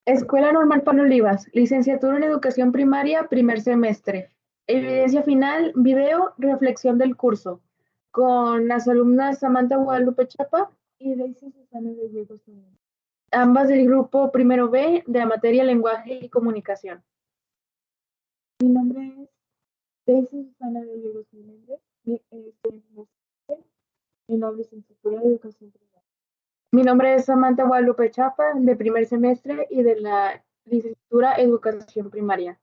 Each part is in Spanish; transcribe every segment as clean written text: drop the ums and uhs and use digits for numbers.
Escuela Normal Pablo Olivas, licenciatura en Educación Primaria, primer semestre. Evidencia final, video, reflexión del curso, con las alumnas Samantha Guadalupe Chapa y Daisy Susana de Diego Solís. Ambas del grupo primero B de la materia Lenguaje y Comunicación. Mi nombre es Daisy Susana de Diego Solís, mi nombre es licenciatura de Educación Primaria. Mi nombre es Samantha Guadalupe Chapa, de primer semestre y de la licenciatura Educación Primaria.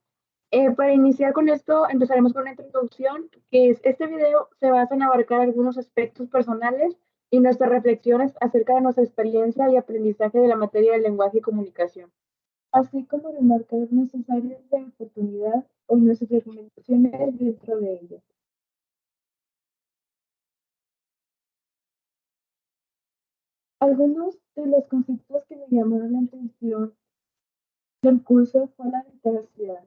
Para iniciar con esto, empezaremos con una introducción, que es este video se basa en abarcar algunos aspectos personales y nuestras reflexiones acerca de nuestra experiencia y aprendizaje de la materia de lenguaje y comunicación, así como remarcar nuestras áreas de oportunidad o nuestras recomendaciones dentro de ellas. Algunos de los conceptos que me llamaron la atención del curso fue la literacidad,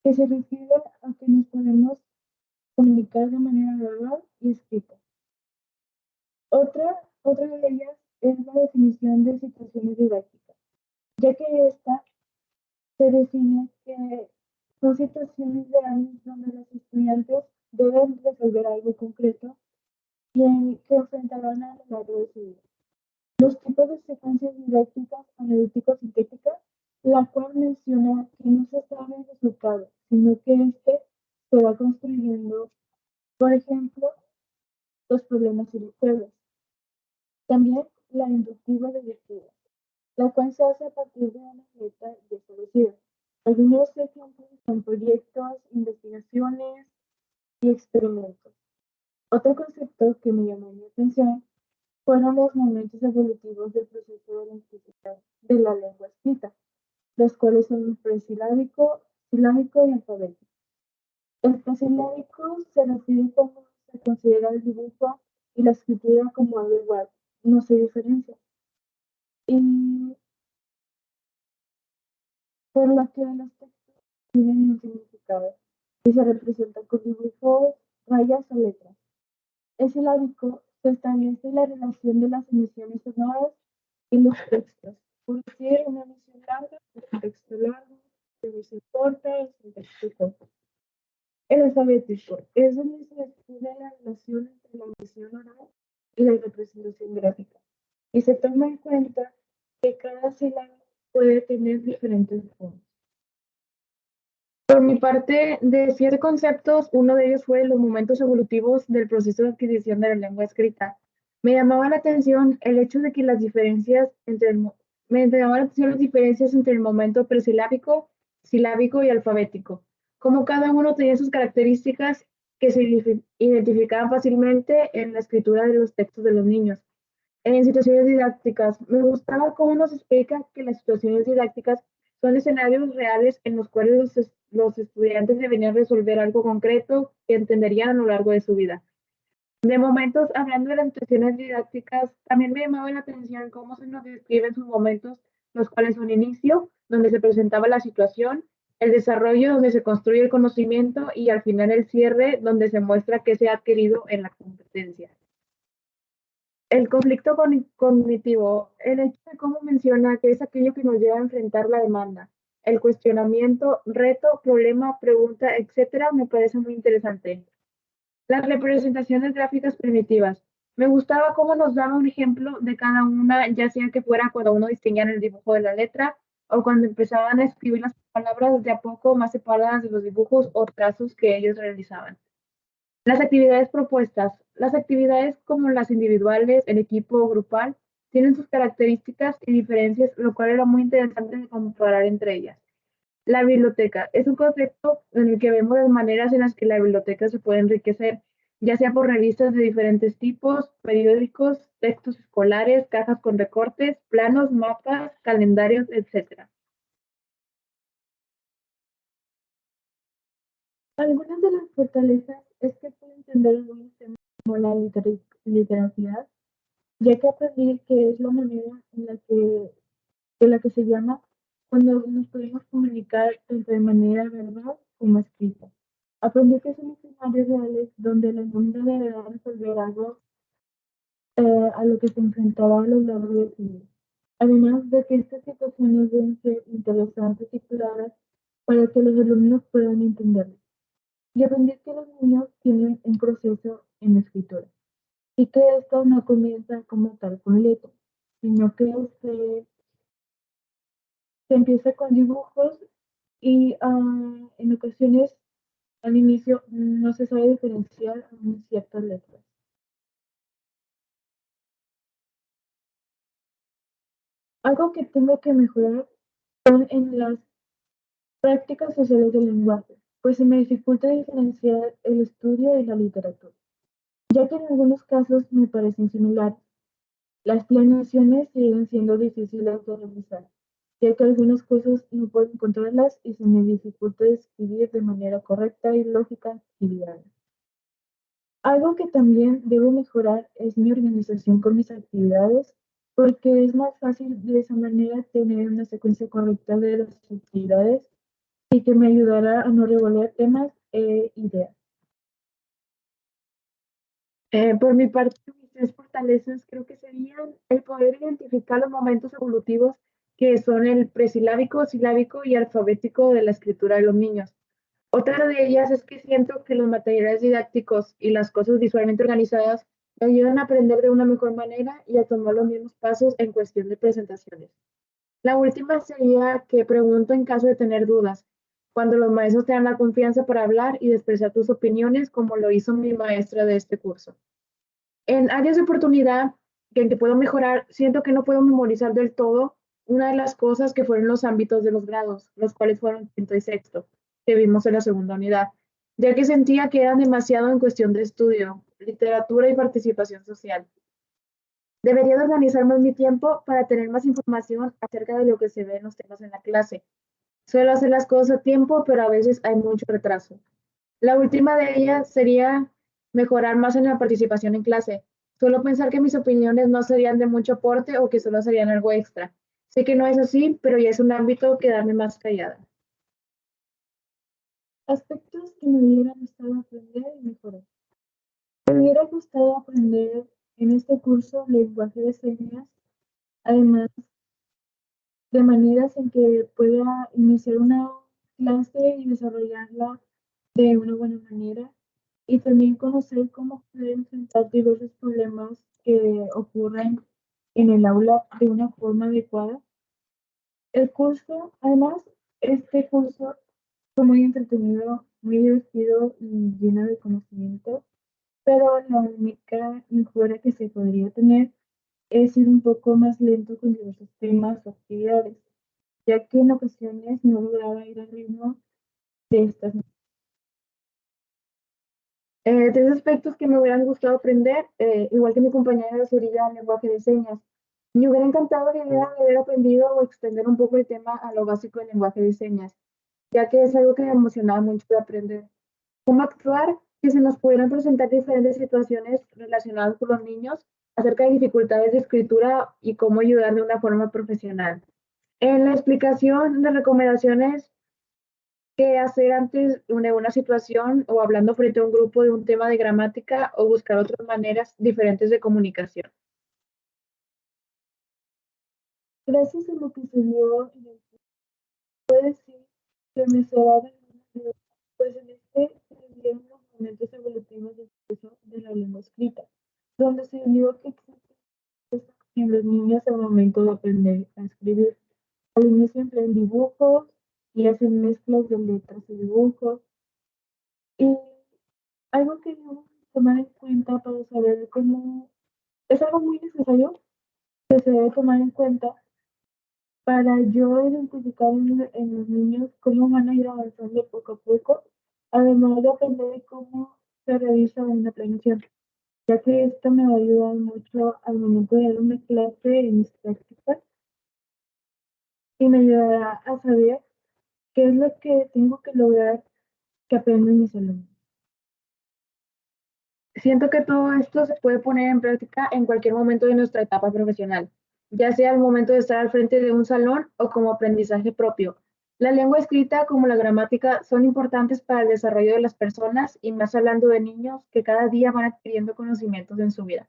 que se refiere a que nos podemos comunicar de manera verbal y escrita. Otra de ellas es la definición de situaciones didácticas, ya que esta se define que son situaciones reales donde los estudiantes deben resolver algo concreto y que enfrentarán a lo largo de su vida. Los tipos de secuencias didácticas analítico-sintéticas, la cual menciona que no se sabe el resultado, sino que este se va construyendo, por ejemplo, los problemas y los juegos. También la inductiva-deductiva, la cual se hace a partir de una meta ya establecida. Algunos ejemplos son proyectos, investigaciones y experimentos. Otro concepto que me llamó mi atención fueron los momentos evolutivos del proceso de lentitud de la lengua escrita, los cuales son presilábico, silábico y alfabético. El presilábico se refiere como se considera el dibujo y la escritura como algo igual, no se diferencia. Y por lo que los textos tienen un significado y se representan con dibujos, rayas o letras. El silábico se establece la relación de las emisiones sonoras y los textos. Por decir, una emisión larga es un texto largo, una emisión corta es un texto corto. El alfabético es donde se estudia la relación entre la emisión oral y la representación gráfica. Y se toma en cuenta que cada sílaba puede tener diferentes formas. Por mi parte, de 7 conceptos, uno de ellos fue los momentos evolutivos del proceso de adquisición de la lengua escrita. Me llamaba la atención el hecho de que las diferencias entre me llamaban la atención las diferencias entre el momento presilábico, silábico y alfabético, como cada uno tenía sus características que se identificaban fácilmente en la escritura de los textos de los niños. En situaciones didácticas, me gustaba cómo nos explica que las situaciones didácticas son escenarios reales en los cuales los estudiantes deberían resolver algo concreto que entenderían a lo largo de su vida. De momentos, hablando de las situaciones didácticas, también me llamaba la atención cómo se nos describen sus momentos, los cuales son inicio, donde se presentaba la situación, el desarrollo, donde se construye el conocimiento, y al final el cierre, donde se muestra qué se ha adquirido en la competencia. El conflicto cognitivo, el hecho de cómo menciona que es aquello que nos lleva a enfrentar la demanda, el cuestionamiento, reto, problema, pregunta, etcétera, me parece muy interesante. Las representaciones gráficas primitivas. Me gustaba cómo nos daba un ejemplo de cada una, ya sea que fuera cuando uno distinguía en el dibujo de la letra o cuando empezaban a escribir las palabras de a poco más separadas de los dibujos o trazos que ellos realizaban. Las actividades propuestas. Las actividades como las individuales, en equipo o grupal, tienen sus características y diferencias, lo cual era muy interesante de comparar entre ellas. La biblioteca es un concepto en el que vemos las maneras en las que la biblioteca se puede enriquecer, ya sea por revistas de diferentes tipos, periódicos, textos escolares, cajas con recortes, planos, mapas, calendarios, etc. Algunas de las fortalezas es que puedo entender algunos temas como la literacidad, ya que aprendí que es la manera en la que se llama cuando nos podemos comunicar tanto de manera verbal como escrita. Aprendí que son escenarios reales donde el alumno deberá resolver algo a lo que se enfrentará a lo largo de su vida. Además de que estas situaciones deben ser interesantes y claras para que los alumnos puedan entenderlas. Y aprender que los niños tienen un proceso en la escritura y que esto no comienza como tal con letras, sino que se empieza con dibujos y en ocasiones al inicio no se sabe diferenciar ciertas letras. Algo que tengo que mejorar son en las prácticas sociales del lenguaje, pues se me dificulta diferenciar el estudio y la literatura, ya que en algunos casos me parecen similares. Las planeaciones siguen siendo difíciles de realizar, ya que algunas cosas no puedo encontrarlas y se me dificulta escribir de manera correcta y lógica y diaria. Algo que también debo mejorar es mi organización con mis actividades, porque es más fácil de esa manera tener una secuencia correcta de las actividades y que me ayudará a no revolver temas e ideas. Por mi parte, mis tres fortalezas creo que serían el poder identificar los momentos evolutivos que son el presilábico, silábico y alfabético de la escritura de los niños. Otra de ellas es que siento que los materiales didácticos y las cosas visualmente organizadas me ayudan a aprender de una mejor manera y a tomar los mismos pasos en cuestión de presentaciones. La última sería que pregunto en caso de tener dudas, cuando los maestros te dan la confianza para hablar y expresar tus opiniones, como lo hizo mi maestra de este curso. En áreas de oportunidad en que puedo mejorar, siento que no puedo memorizar del todo una de las cosas que fueron los ámbitos de los grados, los cuales fueron quinto y sexto, que vimos en la segunda unidad, ya que sentía que eran demasiado en cuestión de estudio, literatura y participación social. Debería de organizar más mi tiempo para tener más información acerca de lo que se ve en los temas en la clase. Suelo hacer las cosas a tiempo, pero a veces hay mucho retraso. La última de ellas sería mejorar más en la participación en clase. Suelo pensar que mis opiniones no serían de mucho aporte o que solo serían algo extra. Sé que no es así, pero ya es un ámbito que darme más callada. Aspectos que me hubiera gustado aprender y mejorar. Me hubiera gustado aprender en este curso lenguaje de señas, además de maneras en que pueda iniciar una clase y desarrollarla de una buena manera y también conocer cómo poder enfrentar diversos problemas que ocurren en el aula de una forma adecuada. El curso, además, este curso fue muy entretenido, muy divertido y lleno de conocimiento, pero la única mejora que se podría tener es ir un poco más lento con diversos temas o actividades, ya que en ocasiones no lograba ir al ritmo de estas. Tres aspectos que me hubieran gustado aprender, igual que mi compañera, sería el lenguaje de señas. Me hubiera encantado la idea de haber aprendido o extender un poco el tema a lo básico del lenguaje de señas, ya que es algo que me emocionaba mucho de aprender. Cómo actuar, que se nos pudieran presentar diferentes situaciones relacionadas con los niños acerca de dificultades de escritura y cómo ayudar de una forma profesional. En la explicación de recomendaciones, qué hacer antes de una situación o hablando frente a un grupo de un tema de gramática o buscar otras maneras diferentes de comunicación. Gracias a lo que se dio en el puede decir que me será de pues en este se dieron los momentos evolutivos del proceso de la lengua escrita, donde se vio que existe en los niños al momento de aprender a escribir. Al inicio emplean dibujos y hacen mezclas de letras y dibujos. Y algo que debemos tomar en cuenta para saber cómo es algo muy necesario que se debe tomar en cuenta para yo identificar en los niños cómo van a ir avanzando poco a poco, además de aprender de cómo se revisa una planeación, ya que esto me va a ayudar mucho al momento de dar una clase en mis prácticas y me ayudará a saber qué es lo que tengo que lograr que aprendan mis alumnos. Siento que todo esto se puede poner en práctica en cualquier momento de nuestra etapa profesional, ya sea al momento de estar al frente de un salón o como aprendizaje propio. La lengua escrita como la gramática son importantes para el desarrollo de las personas y más hablando de niños que cada día van adquiriendo conocimientos en su vida.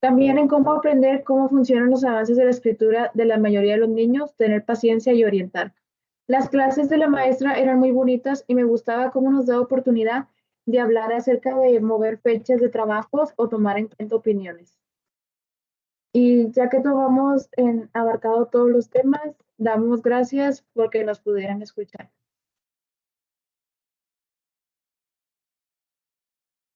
También en cómo aprender cómo funcionan los avances de la escritura de la mayoría de los niños, tener paciencia y orientar. Las clases de la maestra eran muy bonitas y me gustaba cómo nos daba oportunidad de hablar acerca de mover fechas de trabajos o tomar en cuenta opiniones. Y ya que tomamos abarcado todos los temas, damos gracias porque nos pudieran escuchar.